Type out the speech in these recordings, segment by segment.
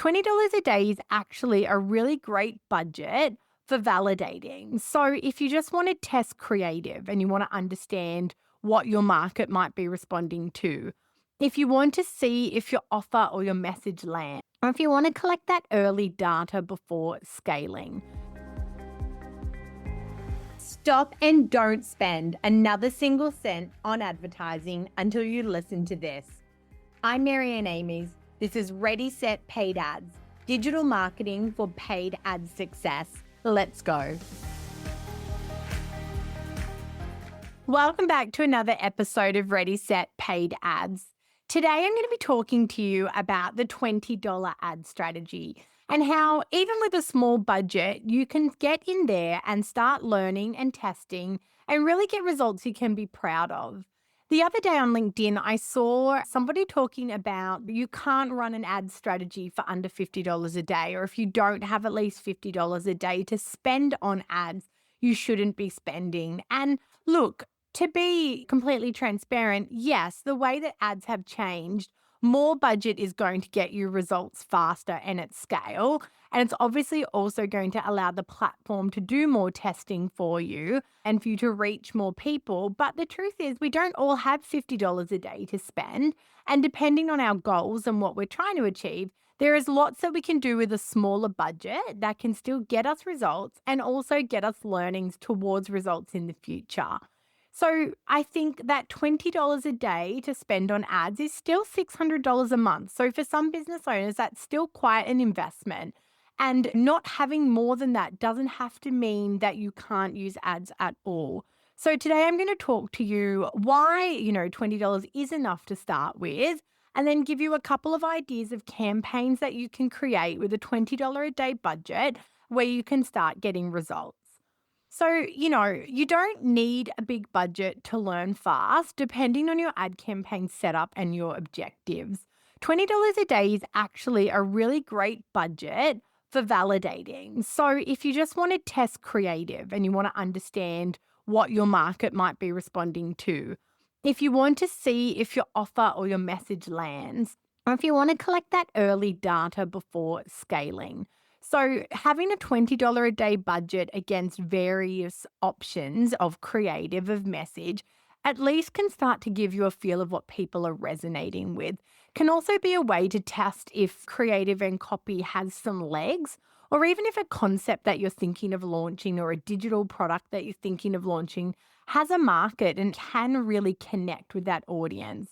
$20 a day is actually a really great budget for validating. So, if you just want to test creative and you want to understand what your market might be responding to, if you want to see if your offer or your message land, or if you want to collect that early data before scaling. Stop and don't spend another single cent on advertising until you listen to this. I'm Marianne Amies. This is Ready, Set, Paid Ads, digital marketing for paid ad success. Let's go. Welcome back to another episode of Ready, Set, Paid Ads. Today, I'm going to be talking to you about the $20 ad strategy and how even with a small budget, you can get in there and start learning and testing and really get results you can be proud of. The other day on LinkedIn, I saw somebody talking about you can't run an ad strategy for under $50 a day, or if you don't have at least $50 a day to spend on ads, you shouldn't be spending. And look, to be completely transparent, yes, the way that ads have changed, more budget is going to get you results faster and at scale. And it's obviously also going to allow the platform to do more testing for you and for you to reach more people. But the truth is, we don't all have $50 a day to spend. And depending on our goals and what we're trying to achieve, there is lots that we can do with a smaller budget that can still get us results and also get us learnings towards results in the future. So I think that $20 a day to spend on ads is still $600 a month. So for some business owners, that's still quite an investment. And not having more than that doesn't have to mean that you can't use ads at all. So today I'm going to talk to you why, $20 is enough to start with, and then give you a couple of ideas of campaigns that you can create with a $20 a day budget where you can start getting results. So, you don't need a big budget to learn fast, depending on your ad campaign setup and your objectives. $20 a day is actually a really great budget for validating. So, if you just want to test creative and you want to understand what your market might be responding to, if you want to see if your offer or your message lands, or if you want to collect that early data before scaling. So having a $20 a day budget against various options of creative, of message, at least can start to give you a feel of what people are resonating with. Can also be a way to test if creative and copy has some legs, or even if a concept that you're thinking of launching or a digital product that you're thinking of launching has a market and can really connect with that audience.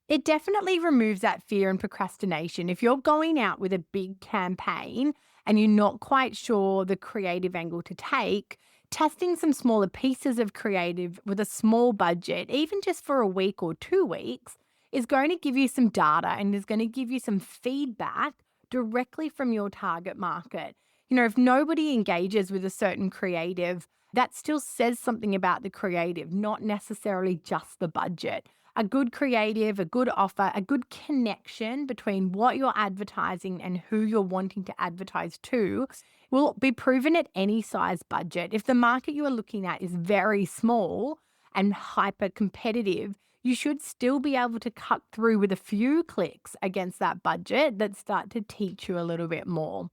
It definitely removes that fear and procrastination. If you're going out with a big campaign and you're not quite sure the creative angle to take, testing some smaller pieces of creative with a small budget, even just for a week or 2 weeks, is going to give you some data and is going to give you some feedback directly from your target market. If nobody engages with a certain creative, that still says something about the creative, not necessarily just the budget. A good creative, a good offer, a good connection between what you're advertising and who you're wanting to advertise to will be proven at any size budget. If the market you are looking at is very small and hyper competitive, you should still be able to cut through with a few clicks against that budget that start to teach you a little bit more.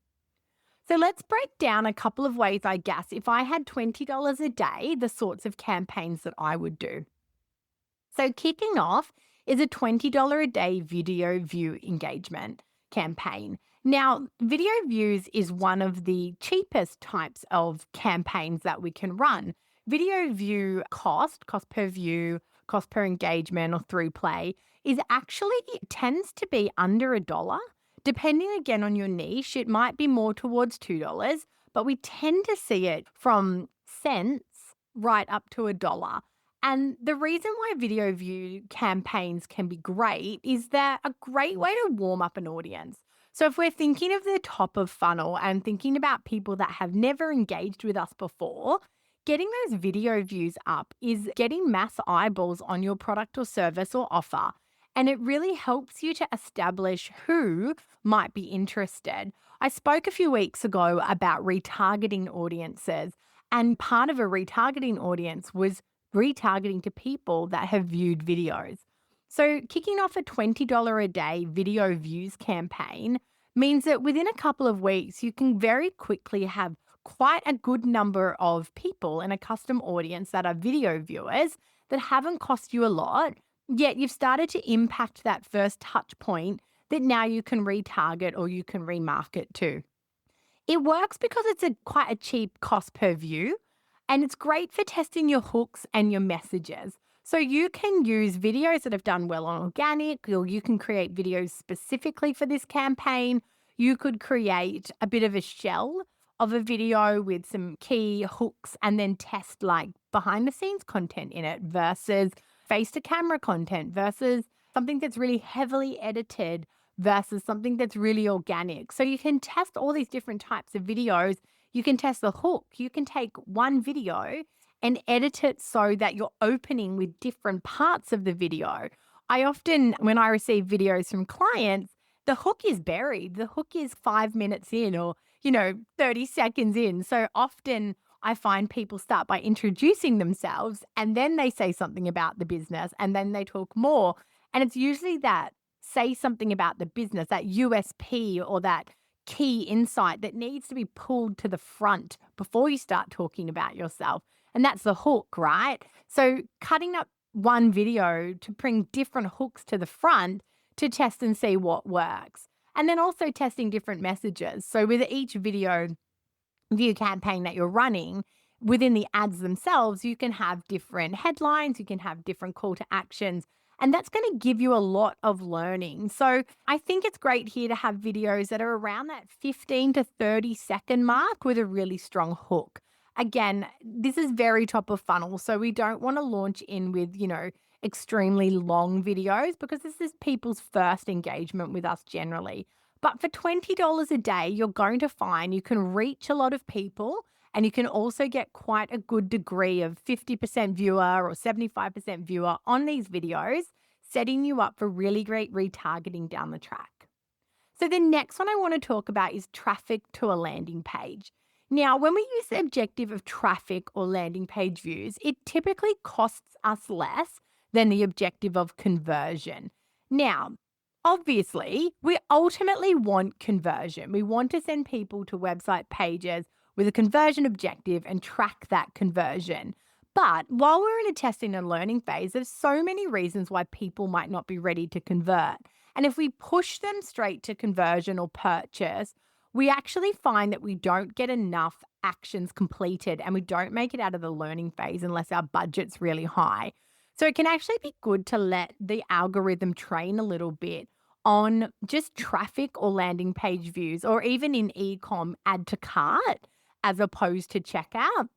So let's break down a couple of ways, I guess, if I had $20 a day, the sorts of campaigns that I would do. So kicking off is a $20 a day video view engagement campaign. Now, video views is one of the cheapest types of campaigns that we can run. Video view cost per view, cost per engagement or through play is actually tends to be under $1. Depending again on your niche, it might be more towards $2, but we tend to see it from cents right up to $1. And the reason why video view campaigns can be great is they're a great way to warm up an audience. So if we're thinking of the top of funnel and thinking about people that have never engaged with us before, getting those video views up is getting mass eyeballs on your product or service or offer. And it really helps you to establish who might be interested. I spoke a few weeks ago about retargeting audiences, and part of a retargeting audience was retargeting to people that have viewed videos. So kicking off a $20 a day video views campaign means that within a couple of weeks, you can very quickly have quite a good number of people in a custom audience that are video viewers that haven't cost you a lot, yet you've started to impact that first touch point that now you can retarget or you can remarket to. It works because it's quite a cheap cost per view, and it's great for testing your hooks and your messages. So you can use videos that have done well on organic, or you can create videos specifically for this campaign. You could create a bit of a shell of a video with some key hooks and then test like behind the scenes content in it versus face to camera content versus something that's really heavily edited versus something that's really organic. So you can test all these different types of videos. You can test the hook. You can take one video and edit it so that you're opening with different parts of the video. I often, when I receive videos from clients, the hook is buried. The hook is 5 minutes in or, 30 seconds in. So often I find people start by introducing themselves and then they say something about the business and then they talk more. And it's usually that say something about the business, that USP or that key insight that needs to be pulled to the front before you start talking about yourself. And that's the hook, right? So cutting up one video to bring different hooks to the front to test and see what works. And then also testing different messages. So with each video view campaign that you're running, within the ads themselves, you can have different headlines, you can have different call to actions, and that's going to give you a lot of learning. So I think it's great here to have videos that are around that 15 to 30-second mark with a really strong hook. Again, this is very top of funnel. So we don't want to launch in with, extremely long videos because this is people's first engagement with us generally. But for $20 a day, you're going to find you can reach a lot of people and you can also get quite a good degree of 50% viewer or 75% viewer on these videos, setting you up for really great retargeting down the track. So the next one I want to talk about is traffic to a landing page. Now, when we use the objective of traffic or landing page views, it typically costs us less than the objective of conversion. Now, obviously, we ultimately want conversion. We want to send people to website pages with a conversion objective and track that conversion. But while we're in a testing and learning phase, there's so many reasons why people might not be ready to convert. And if we push them straight to conversion or purchase, we actually find that we don't get enough actions completed and we don't make it out of the learning phase unless our budget's really high. So it can actually be good to let the algorithm train a little bit on just traffic or landing page views, or even in e-com, add to cart as opposed to checkout,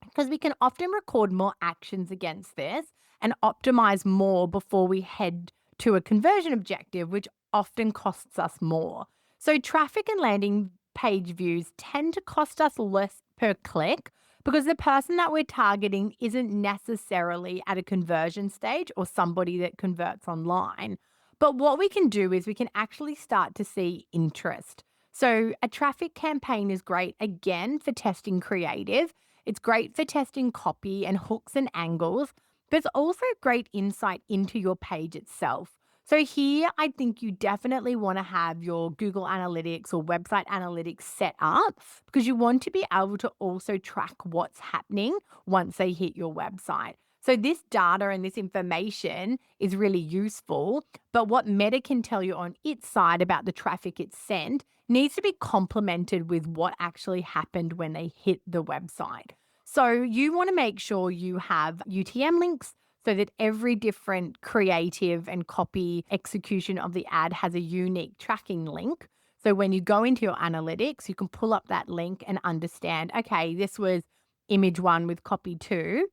because we can often record more actions against this and optimize more before we head to a conversion objective, which often costs us more. So traffic and landing page views tend to cost us less per click because the person that we're targeting isn't necessarily at a conversion stage or somebody that converts online. But what we can do is we can actually start to see interest. So a traffic campaign is great, again, for testing creative. It's great for testing copy and hooks and angles, but it's also great insight into your page itself. So here, I think you definitely want to have your Google Analytics or website analytics set up because you want to be able to also track what's happening once they hit your website. So this data and this information is really useful, but what Meta can tell you on its side about the traffic it's sent needs to be complemented with what actually happened when they hit the website. So you want to make sure you have UTM links so that every different creative and copy execution of the ad has a unique tracking link. So when you go into your analytics, you can pull up that link and understand, okay, this was image 1 with copy 2.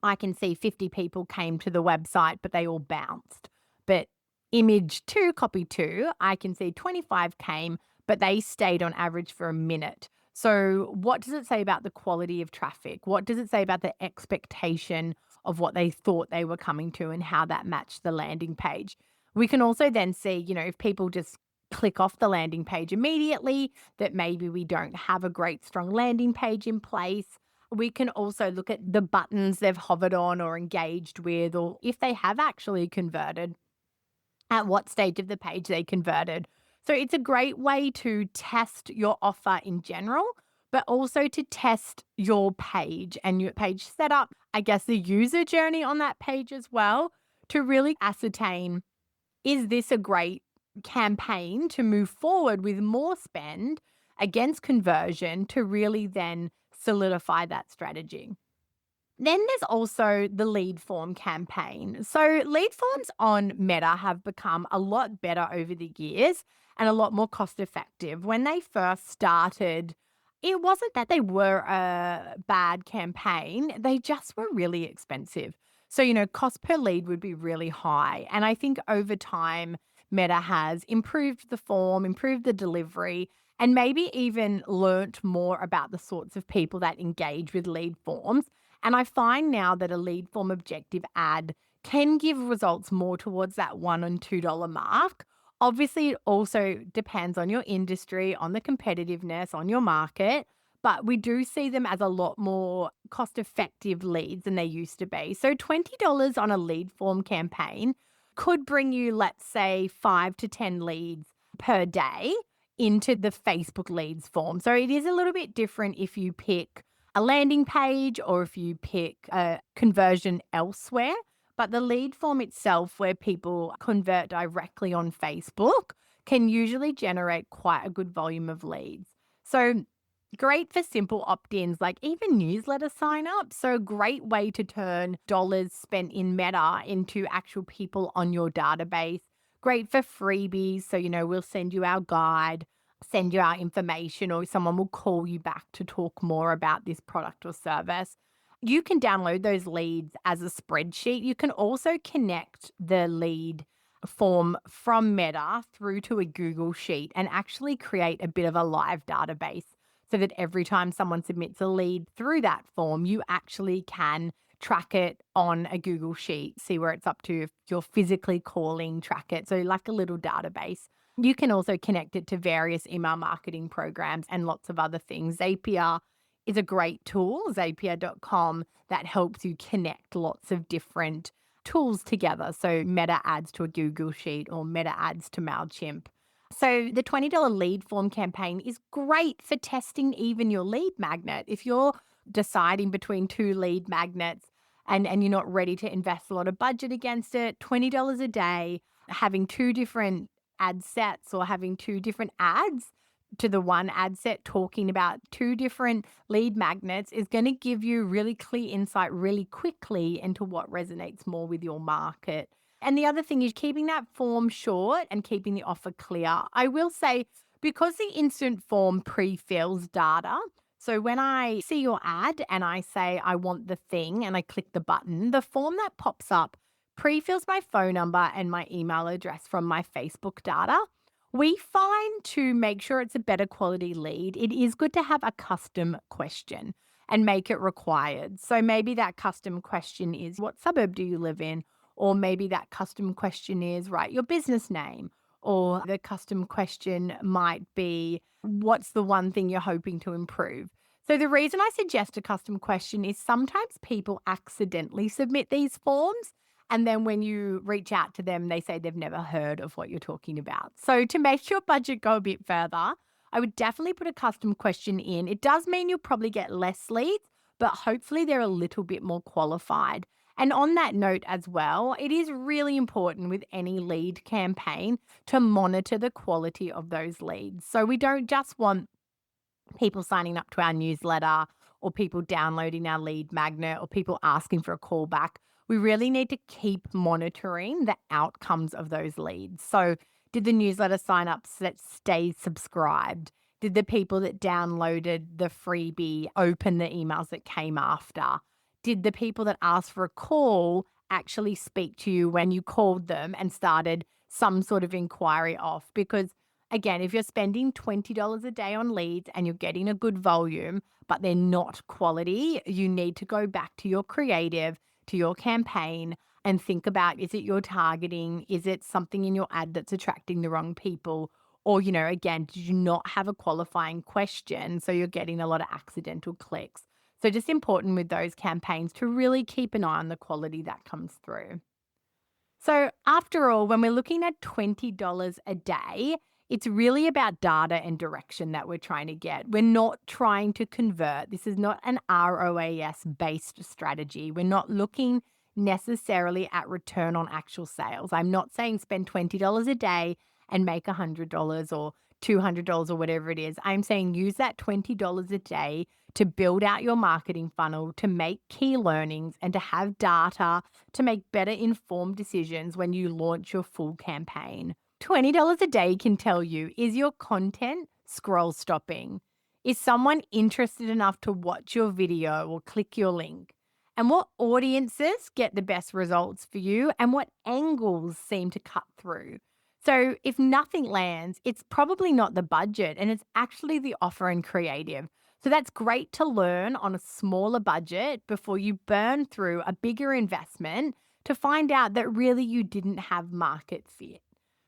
I can see 50 people came to the website, but they all bounced. But image 2, copy 2, I can see 25 came, but they stayed on average for a minute. So what does it say about the quality of traffic? What does it say about the expectation of what they thought they were coming to and how that matched the landing page? We can also then see, if people just click off the landing page immediately, that maybe we don't have a great strong landing page in place. We can also look at the buttons they've hovered on or engaged with, or if they have actually converted, at what stage of the page they converted. So it's a great way to test your offer in general, but also to test your page and your page setup, I guess the user journey on that page as well, to really ascertain, is this a great campaign to move forward with more spend against conversion to really then solidify that strategy? Then there's also the lead form campaign. So, lead forms on Meta have become a lot better over the years and a lot more cost effective. When they first started, it wasn't that they were a bad campaign, they just were really expensive. So, cost per lead would be really high. And I think over time, Meta has improved the form, improved the delivery, and maybe even learnt more about the sorts of people that engage with lead forms. And I find now that a lead form objective ad can give results more towards that $1 and $2 mark. Obviously, it also depends on your industry, on the competitiveness, on your market, but we do see them as a lot more cost effective leads than they used to be. So, $20 on a lead form campaign could bring you, let's say, 5 to 10 leads per day into the Facebook leads form. So, it is a little bit different if you pick a landing page or if you pick a conversion elsewhere. But the lead form itself, where people convert directly on Facebook, can usually generate quite a good volume of leads. So, great for simple opt ins, like even newsletter sign up. So, a great way to turn dollars spent in Meta into actual people on your database. Great for freebies. So, we'll send you our guide, send you our information, or someone will call you back to talk more about this product or service. You can download those leads as a spreadsheet. You can also connect the lead form from Meta through to a Google Sheet and actually create a bit of a live database so that every time someone submits a lead through that form, you actually can track it on a Google Sheet, see where it's up to, if you're physically calling, track it. So, like a little database. You can also connect it to various email marketing programs and lots of other things. Zapier is a great tool, zapier.com, that helps you connect lots of different tools together. So, Meta ads to a Google Sheet or Meta ads to MailChimp. So, the $20 lead form campaign is great for testing even your lead magnet. If you're deciding between two lead magnets and you're not ready to invest a lot of budget against it, $20 a day, having two different ad sets or having two different ads to the one ad set talking about two different lead magnets is going to give you really clear insight really quickly into what resonates more with your market. And the other thing is keeping that form short and keeping the offer clear. I will say, because the instant form pre-fills data, so when I see your ad and I say I want the thing and I click the button, the form that pops up pre-fills my phone number and my email address from my Facebook data. We find, to make sure it's a better quality lead, it is good to have a custom question and make it required. So maybe that custom question is, what suburb do you live in? Or maybe that custom question is, write your business name. Or the custom question might be, what's the one thing you're hoping to improve? So the reason I suggest a custom question is sometimes people accidentally submit these forms. And then when you reach out to them, they say they've never heard of what you're talking about. So to make your budget go a bit further, I would definitely put a custom question in. It does mean you'll probably get less leads, but hopefully they're a little bit more qualified. And on that note as well, it is really important with any lead campaign to monitor the quality of those leads. So we don't just want people signing up to our newsletter or people downloading our lead magnet or people asking for a callback. We really need to keep monitoring the outcomes of those leads. So, did the newsletter signups that stay subscribed? Did the people that downloaded the freebie open the emails that came after? Did the people that asked for a call actually speak to you when you called them and started some sort of inquiry off? Because again, if you're spending $20 a day on leads and you're getting a good volume, but they're not quality, you need to go back to your creative, to your campaign, and think about, is it your targeting? Is it something in your ad that's attracting the wrong people? Or, again, did you not have a qualifying question? So you're getting a lot of accidental clicks. So just important with those campaigns to really keep an eye on the quality that comes through. So after all, when we're looking at $20 a day, It's really about data and direction that we're trying to get. We're not trying to convert. This is not an ROAS based strategy. We're not looking necessarily at return on actual sales. I'm not saying spend $20 a day and make $100 or $200 or whatever it is. I'm saying use that $20 a day to build out your marketing funnel, to make key learnings, and to have data to make better informed decisions when you launch your full campaign. $20 a day can tell you, is your content scroll stopping? Is someone interested enough to watch your video or click your link? And what audiences get the best results for you, and what angles seem to cut through? So if nothing lands, it's probably not the budget, and it's actually the offer and creative. So that's great to learn on a smaller budget before you burn through a bigger investment to find out that really you didn't have market fit.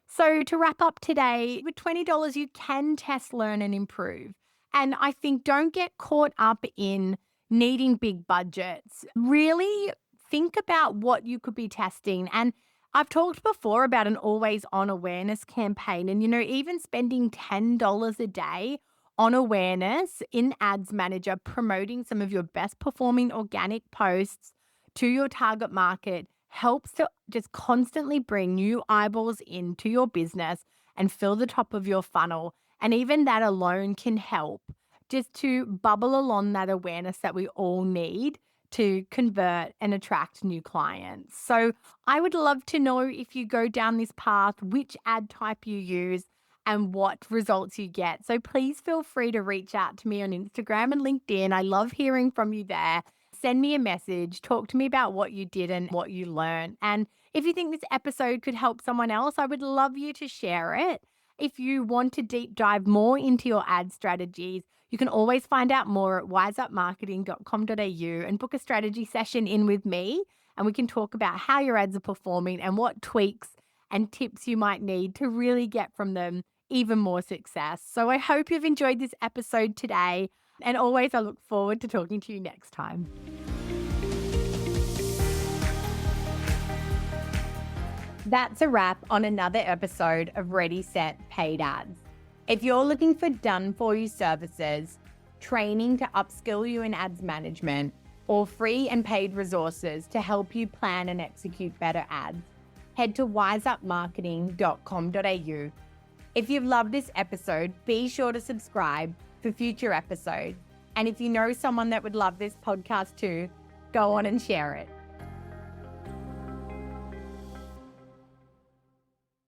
So to wrap up today, with $20, you can test, learn, and improve. And I think don't get caught up in needing big budgets. Really think about what you could be testing. And I've talked before about an always on awareness campaign. And, even spending $10 a day on awareness in Ads Manager, promoting some of your best performing organic posts to your target market helps to just constantly bring new eyeballs into your business and fill the top of your funnel. And even that alone can help just to bubble along that awareness that we all need to convert and attract new clients. So I would love to know, if you go down this path, which ad type you use and what results you get. So please feel free to reach out to me on Instagram and LinkedIn. I love hearing from you there. Send me a message, talk to me about what you did and what you learned. And if you think this episode could help someone else, I would love you to share it. If you want to deep dive more into your ad strategies, you can always find out more at wiseupmarketing.com.au and book a strategy session in with me. And we can talk about how your ads are performing and what tweaks and tips you might need to really get from them even more success. So I hope you've enjoyed this episode today. And always, I look forward to talking to you next time. That's a wrap on another episode of Ready, Set, Paid Ads. If you're looking for done-for-you services, training to upskill you in ads management, or free and paid resources to help you plan and execute better ads, head to wiseupmarketing.com.au. If you've loved this episode, be sure to subscribe for future episodes. And if you know someone that would love this podcast too, go on and share it.